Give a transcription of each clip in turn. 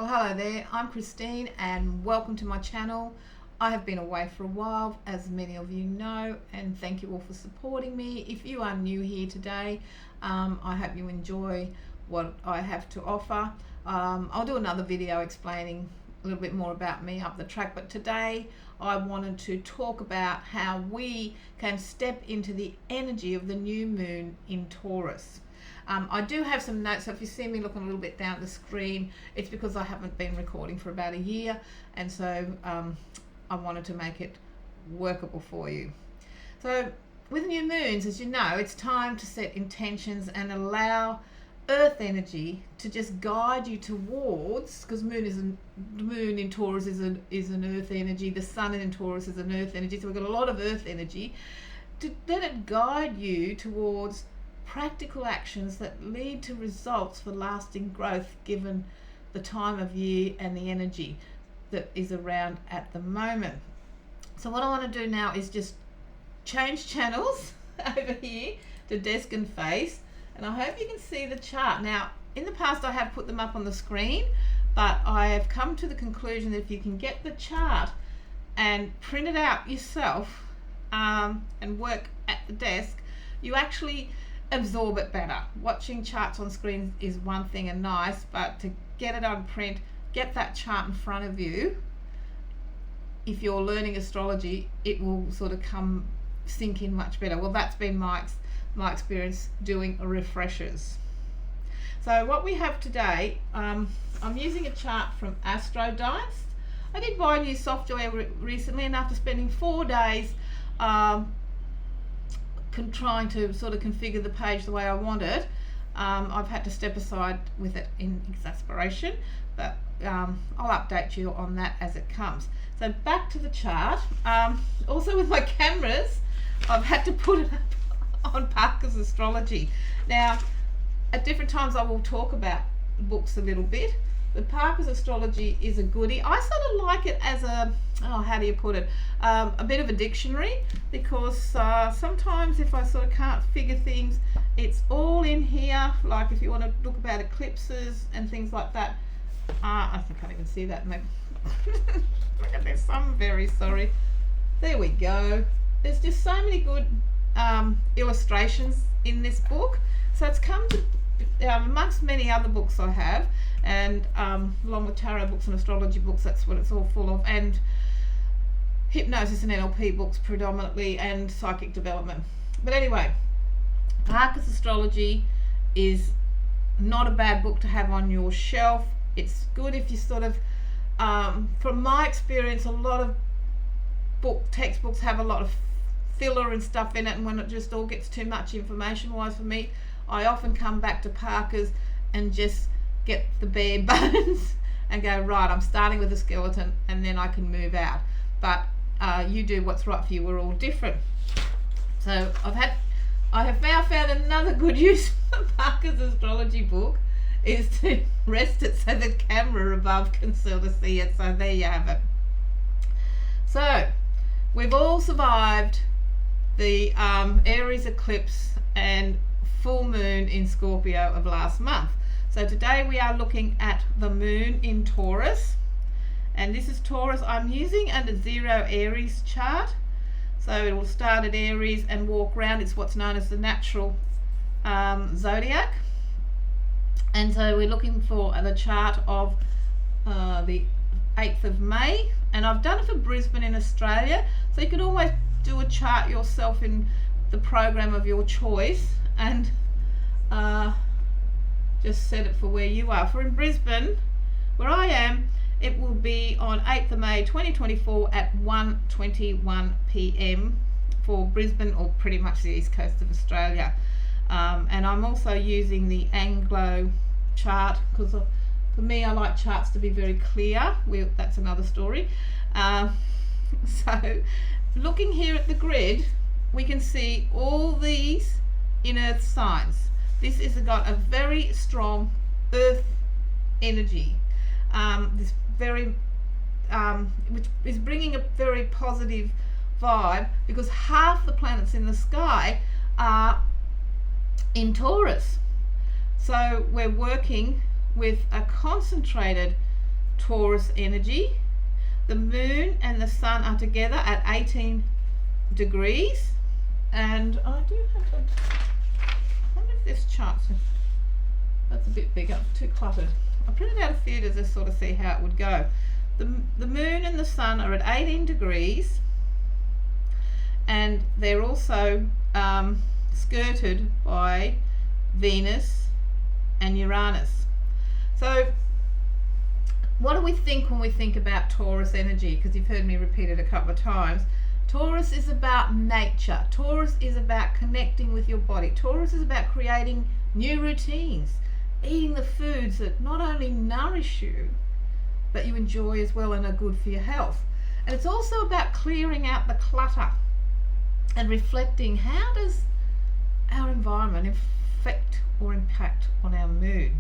Well, hello there, I'm Christine and welcome to my channel. I have been away for a while, as many of you know, and thank you all for supporting me. If you are new here today, I hope you enjoy what I have to offer. I'll do another video explaining a little bit more about me up the track, but today I wanted to talk about how we can step into the energy of the new moon in Taurus. I do have some notes, so if you see me looking a little bit down at the screen, it's because I haven't been recording for about a year, and so I wanted to make it workable for you. So with new moons, as you know, it's time to set intentions and allow earth energy to just guide you towards, because the moon in Taurus is an earth energy, the sun in Taurus is an earth energy, so we've got a lot of earth energy, to let it guide you towards practical actions that lead to results for lasting growth, given the time of year and the energy that is around at the moment. So what I want to do now is just change channels over here to desk and face, and I hope you can see the chart. Now, in the past I have put them up on the screen, but I have come to the conclusion that if you can get the chart and print it out yourself and work at the desk, you actually absorb it better. Watching charts on screen is one thing and nice, but to get it on print, get that chart in front of you, if you're learning astrology, it will sort of sink in much better. Well, that's been my experience doing refreshers. So what we have today, I'm using a chart from Astrology. I did buy a new software recently, and after spending 4 days trying to sort of configure the page the way I want it, I've had to step aside with it in exasperation, but I'll update you on that as it comes. So back to the chart. Also with my cameras, I've had to put it up on Parker's Astrology. Now, at different times I will talk about books a little bit, but Parker's Astrology is a goodie. I sort of like it as a, how do you put it, a bit of a dictionary, because sometimes if I sort of can't figure things, it's all in here. Like if you want to look about eclipses and things like that. I can't even see that. Maybe. Look at this, I'm very sorry. There we go. There's just so many good illustrations in this book. So it's come to, amongst many other books I have, and along with tarot books and astrology books, that's what it's all full of, and hypnosis and NLP books predominantly, and psychic development. But anyway, Parker's Astrology is not a bad book to have on your shelf. It's good if you sort of, from my experience, a lot of textbooks have a lot of filler and stuff in it, and when it just all gets too much information wise for me, I often come back to Parker's and just get the bare bones and go, right, I'm starting with a skeleton and then I can move out. But you do what's right for you. We're all different. So I have now found another good use for Parker's Astrology book is to rest it so the camera above can sort of see it. So there you have it. So we've all survived the Aries eclipse and full moon in Scorpio of last month. So today we are looking at the moon in Taurus, and this is Taurus. I'm using a 0 Aries chart, so it will start at Aries and walk round. It's what's known as the natural zodiac, and so we're looking for the chart of the 8th of May, and I've done it for Brisbane in Australia, so you can always do a chart yourself in the program of your choice and just set it for where you are. For in Brisbane, where I am, it will be on 8th of May 2024 at 1:21 p.m. for Brisbane, or pretty much the east coast of Australia. And I'm also using the Anglo chart, because for me, I like charts to be very clear. That's another story. So looking here at the grid, we can see all these in earth signs. This has got a very strong earth energy, this very which is bringing a very positive vibe, because half the planets in the sky are in Taurus. So we're working with a concentrated Taurus energy. The moon and the sun are together at 18 degrees, and I do have to, I wonder if this chart's, that's a bit bigger, too cluttered. I printed out a few to just sort of see how it would go. The moon and the sun are at 18 degrees, and they're also skirted by Venus and Uranus. So what do we think when we think about Taurus energy? Because you've heard me repeat it a couple of times. Taurus is about nature. Taurus is about connecting with your body. Taurus is about creating new routines, eating the foods that not only nourish you, but you enjoy as well and are good for your health. And it's also about clearing out the clutter and reflecting, how does our environment affect or impact on our mood?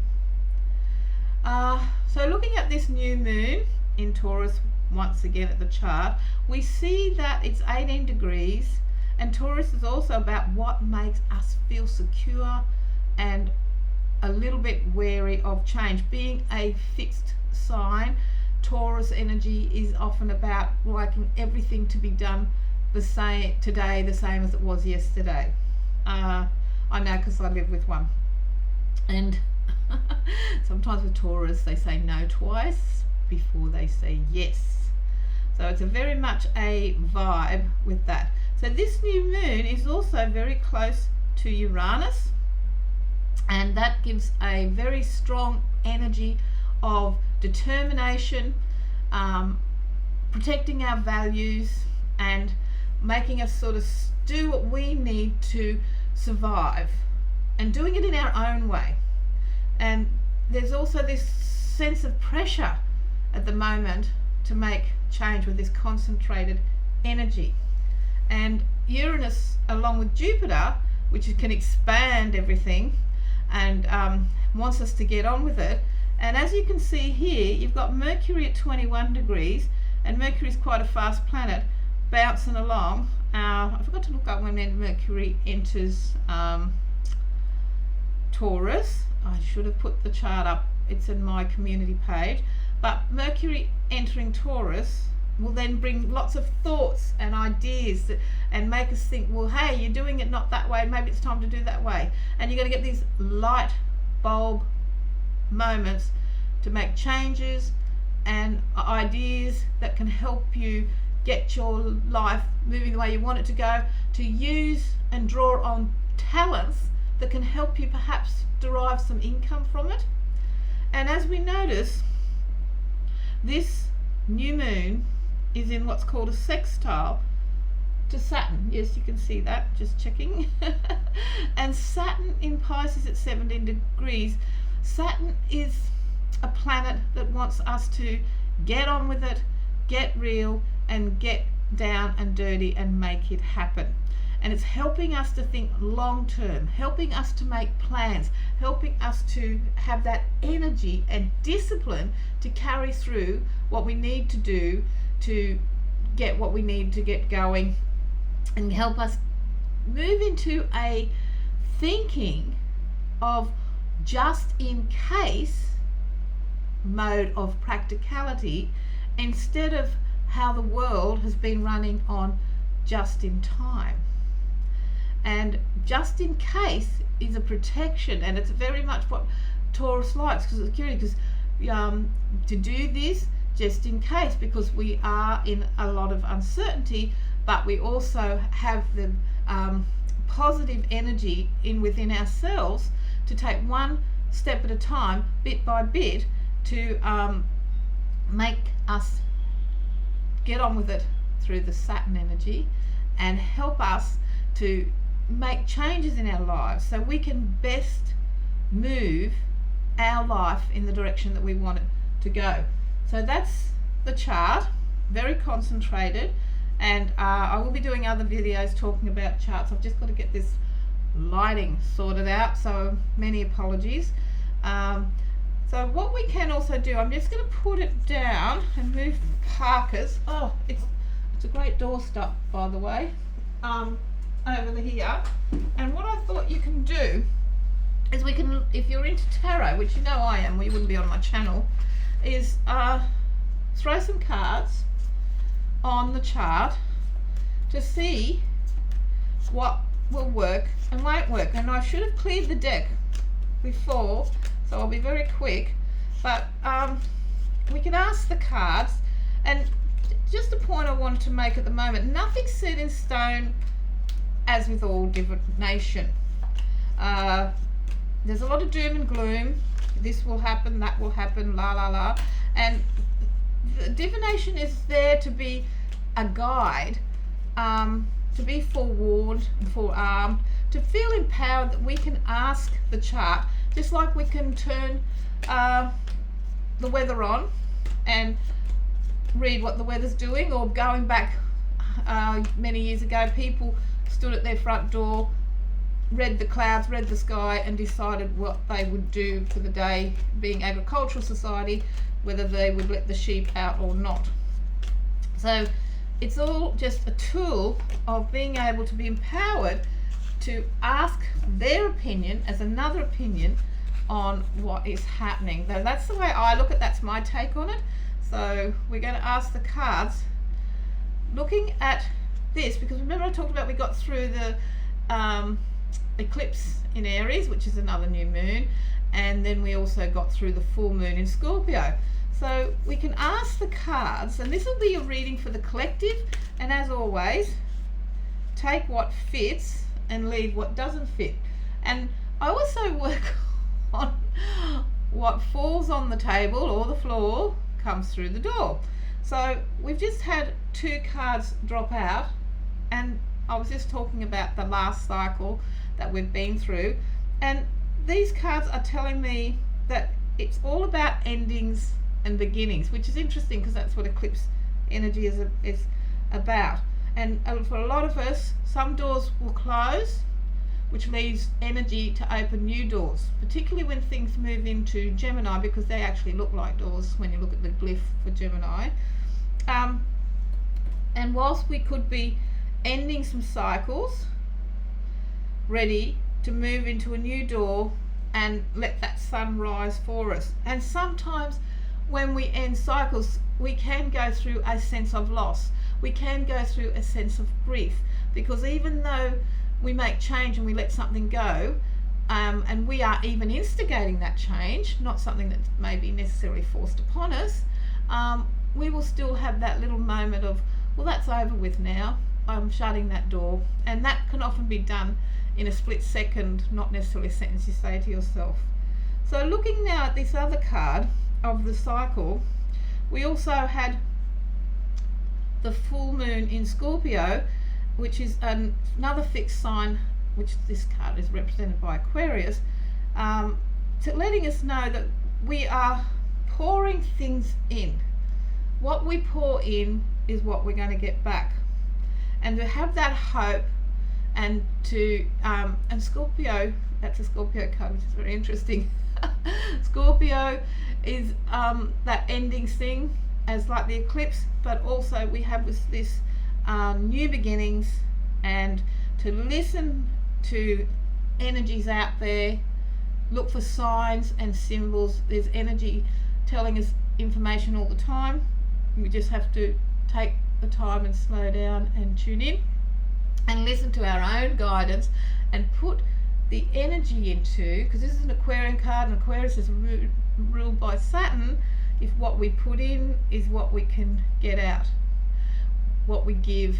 So looking at this new moon in Taurus once again at the chart, we see that it's 18 degrees, and Taurus is also about what makes us feel secure and a little bit wary of change. Being a fixed sign, Taurus energy is often about liking everything to be done the same today, the same as it was yesterday. I know, because I live with one, and sometimes with Taurus they say no twice before they say yes. So it's a very much a vibe with that. So this new moon is also very close to Uranus, and that gives a very strong energy of determination, protecting our values and making us sort of do what we need to survive, and doing it in our own way. And there's also this sense of pressure at the moment to make change with this concentrated energy. And Uranus, along with Jupiter, which can expand everything and wants us to get on with it. And as you can see here, you've got Mercury at 21 degrees, and Mercury is quite a fast planet, bouncing along. I forgot to look up when Mercury enters Taurus. I should have put the chart up, it's in my community page. But Mercury entering Taurus will then bring lots of thoughts and ideas and make us think, well, hey, you're doing it not that way, maybe it's time to do that way. And you're going to get these light bulb moments to make changes and ideas that can help you get your life moving the way you want it to go, to use and draw on talents that can help you perhaps derive some income from it. And as we notice, this new moon is in what's called a sextile to Saturn. Yes, you can see that, just checking. And Saturn in Pisces at 17 degrees. Saturn is a planet that wants us to get on with it, get real, and get down and dirty and make it happen. And it's helping us to think long term, helping us to make plans, helping us to have that energy and discipline to carry through what we need to do to get what we need to get going, and help us move into a thinking of just in case mode of practicality, instead of how the world has been running on just in time. And just in case is a protection, and it's very much what Taurus likes, because it's security, because to do this just in case, because we are in a lot of uncertainty, but we also have the positive energy within ourselves to take one step at a time, bit by bit, to make us get on with it through the Saturn energy, and help us to make changes in our lives so we can best move our life in the direction that we want it to go. So that's the chart, very concentrated, and I will be doing other videos talking about charts. I've just got to get this lighting sorted out, so many apologies. So what we can also do, I'm just going to put it down and move Parker's. Oh, it's a great doorstop, by the way, over here. And what I thought you can do is, we can, if you're into tarot, which you know I am, or you wouldn't be on my channel, is throw some cards on the chart to see what will work and won't work. And I should have cleared the deck before, so I'll be very quick, but we can ask the cards. And just a point I wanted to make at the moment, nothing's set in stone as with all divination. There's a lot of doom and gloom. This will happen, that will happen, la la la. And the divination is there to be a guide, to be forewarned, forearmed, to feel empowered that we can ask the chart, just like we can turn the weather on and read what the weather's doing. Or going back many years ago, people stood at their front door, read the clouds, read the sky, and decided what they would do for the day, being agricultural society, whether they would let the sheep out or not. So it's all just a tool of being able to be empowered to ask their opinion as another opinion on what is happening. Now, that's the way I look at it, that's my take on it. So we're going to ask the cards, looking at this, because remember I talked about we got through the eclipse in Aries, which is another new moon, and then we also got through the full moon in Scorpio. So we can ask the cards, and this will be a reading for the collective, and as always, take what fits and leave what doesn't fit. And I also work on what falls on the table or the floor comes through the door. So we've just had 2 cards drop out, and I was just talking about the last cycle that we've been through, and these cards are telling me that it's all about endings and beginnings, which is interesting because that's what eclipse energy is about. And for a lot of us, some doors will close, which leaves energy to open new doors, particularly when things move into Gemini, because they actually look like doors when you look at the glyph for Gemini. And whilst we could be ending some cycles, ready to move into a new door and let that sun rise for us. And sometimes when we end cycles, we can go through a sense of loss. We can go through a sense of grief, because even though we make change and we let something go, and we are even instigating that change, not something that may be necessarily forced upon us, we will still have that little moment of, well, that's over with now, I'm shutting that door. And that can often be done in a split second, not necessarily a sentence you say to yourself. So looking now at this other card of the cycle, we also had the full moon in Scorpio, which is another fixed sign, which this card is represented by Aquarius, to letting us know that we are pouring things in. What we pour in is what we're going to get back. And to have that hope, and to and Scorpio, that's a Scorpio card, which is very interesting. Scorpio is that ending thing, as like the eclipse, but also we have this new beginnings, and to listen to energies out there, look for signs and symbols. There's energy telling us information all the time. We just have to take the time and slow down and tune in and listen to our own guidance and put the energy into, because this is an Aquarian card, and Aquarius is ruled by Saturn. If what we put in is what we can get out, what we give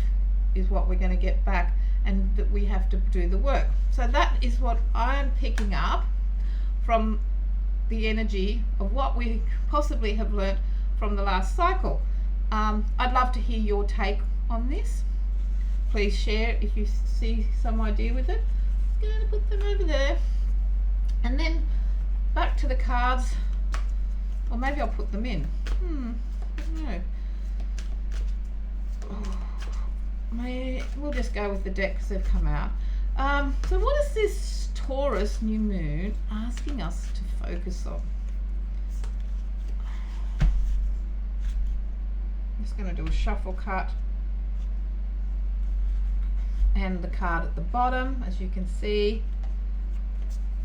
is what we're going to get back, and that we have to do the work. So that is what I am picking up from the energy of what we possibly have learnt from the last cycle. I'd love to hear your take on this. Please share if you see some idea with it. I'm going to put them over there, and then back to the cards, or maybe I'll put them in. I don't know. We'll just go with the deck because they've come out. So what is this Taurus new moon asking us to focus on? I'm just going to do a shuffle cut, and the card at the bottom, as you can see,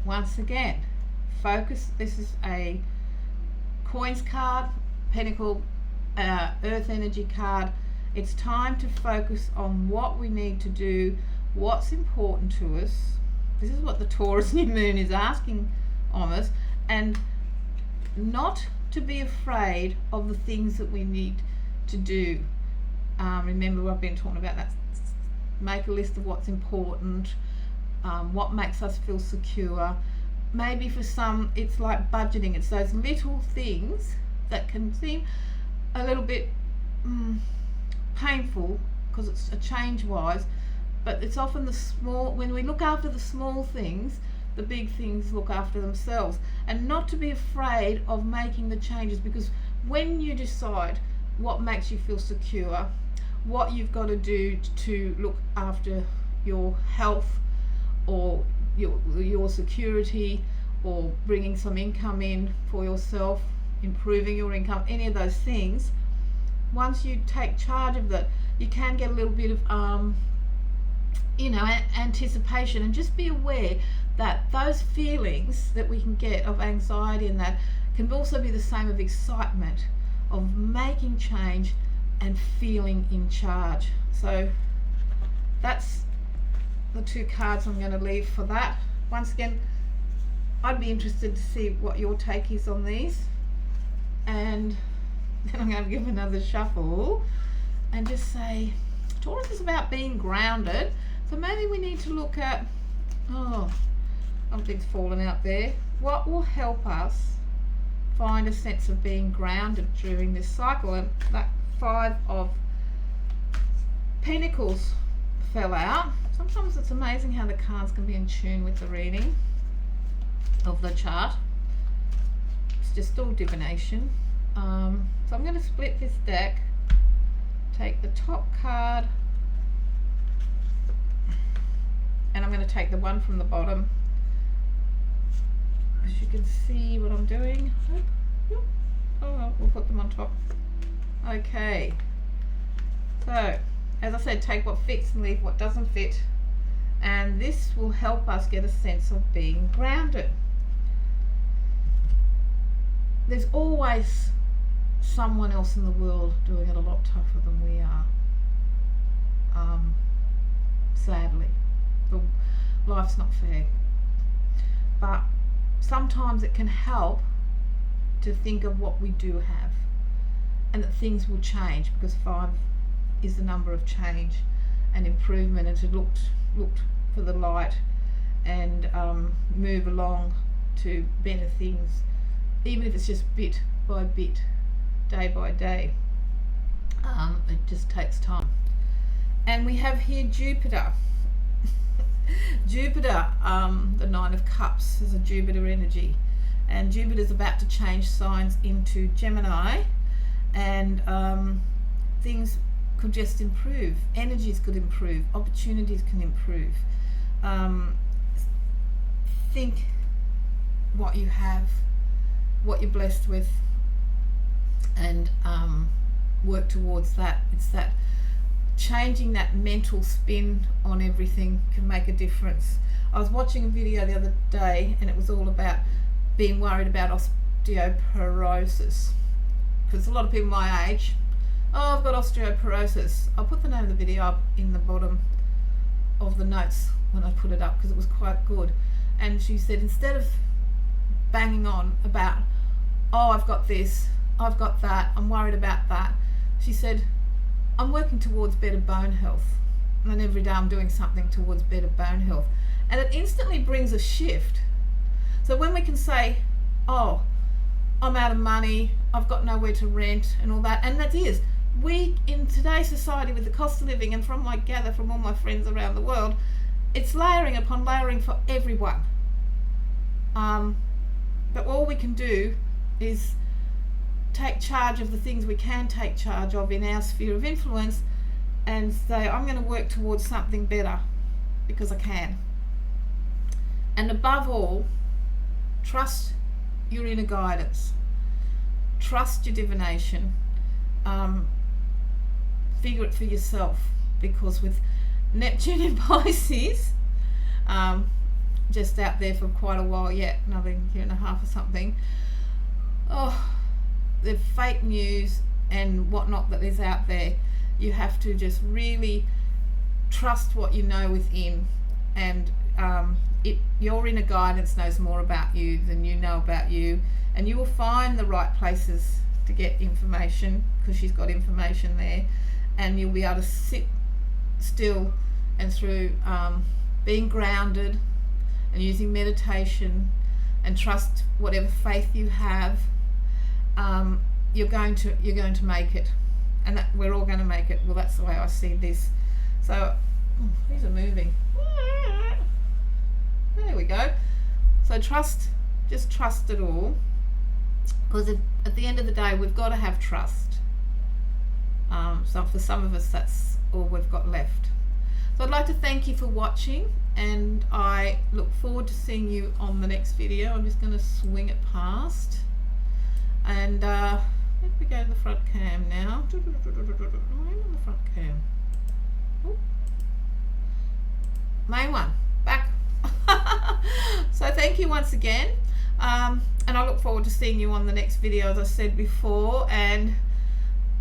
once again, focus. This is a coins card, Pentacle, Earth Energy card. It's time to focus on what we need to do, what's important to us. This is what the Taurus new moon is asking of us, and not to be afraid of the things that we need to do. Remember, I've been talking about that. Make a list of what's important, what makes us feel secure. Maybe for some it's like budgeting. It's those little things that can seem a little bit painful because it's a change wise, but it's often the small, when we look after the small things, the big things look after themselves. And not to be afraid of making the changes, because when you decide what makes you feel secure, what you've got to do to look after your health or your security, or bringing some income in for yourself, improving your income, any of those things, once you take charge of that, you can get a little bit of anticipation. And just be aware that those feelings that we can get of anxiety and that can also be the same of excitement, of making change and feeling in charge. So that's the two cards I'm going to leave for that. Once again, I'd be interested to see what your take is on these, and then I'm going to give another shuffle and just say Taurus is about being grounded. So maybe we need to look at, something's fallen out there. What will help us find a sense of being grounded during this cycle? And that 5 of Pentacles fell out. Sometimes it's amazing how the cards can be in tune with the reading of the chart. It's just all divination. So I'm going to split this deck, take the top card, and I'm going to take the one from the bottom. As you can see what I'm doing. Oh, we'll put them on top. Okay. So, as I said, take what fits and leave what doesn't fit. And this will help us get a sense of being grounded. There's always someone else in the world doing it a lot tougher than we are. Sadly. But life's not fair. But sometimes it can help to think of what we do have, and that things will change, because 5 is the number of change and improvement, and to look for the light and move along to better things, even if it's just bit by bit, day by day. It just takes time. And we have here Jupiter. Jupiter, the 9 of Cups, is a Jupiter energy, and Jupiter's about to change signs into Gemini, and things could just improve. Energies could improve. Opportunities can improve. Think what you have, what you're blessed with, and work towards that. It's that changing that mental spin on everything can make a difference. I was watching a video the other day, and it was all about being worried about osteoporosis, because a lot of people my age, I've got osteoporosis. I'll put the name of the video up in the bottom of the notes when I put it up, because it was quite good. And she said, instead of banging on about, I've got this, I've got that, I'm worried about that, she said, I'm working towards better bone health, and every day I'm doing something towards better bone health. And it instantly brings a shift. So when we can say, I'm out of money, I've got nowhere to rent and all that, and that is, we in today's society with the cost of living, and from I gather from all my friends around the world, it's layering upon layering for everyone. But all we can do is take charge of the things we can take charge of in our sphere of influence, and say, I'm going to work towards something better because I can. And above all, trust your inner guidance, trust your divination, figure it for yourself, because with Neptune in Pisces, just out there for quite a while yet, another year and a half or something, the fake news and whatnot that is out there. You have to just really trust what you know within, and your inner guidance knows more about you than you know about you, and you will find the right places to get information, because she's got information there, and you'll be able to sit still, and through being grounded and using meditation and trust whatever faith you have, you're going to make it, and that we're all going to make it. Well, that's the way I see this. So these are moving. There we go. So just trust it all, because at the end of the day we've got to have trust. So for some of us that's all we've got left. So I'd like to thank you for watching, and I look forward to seeing you on the next video. I'm just going to swing it past, and let me go to the front cam now. I'm on the front cam. Ooh. Main one, back. So thank you once again, and I look forward to seeing you on the next video, as I said before, and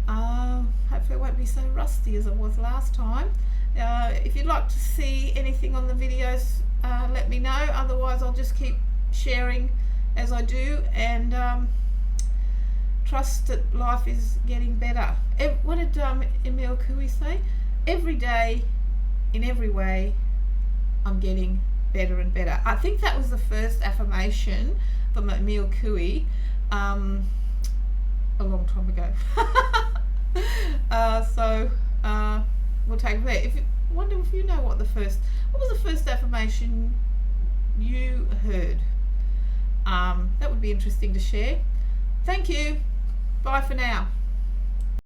hopefully it won't be so rusty as it was last time. If you'd like to see anything on the videos, let me know. Otherwise I'll just keep sharing as I do, and trust that life is getting better. What did Emil Coué say? Every day, in every way, I'm getting better and better. I think that was the first affirmation from Emil Coué a long time ago. So we'll take it there. I wonder if you know what was the first affirmation you heard. That would be interesting to share. Thank you. Bye for now.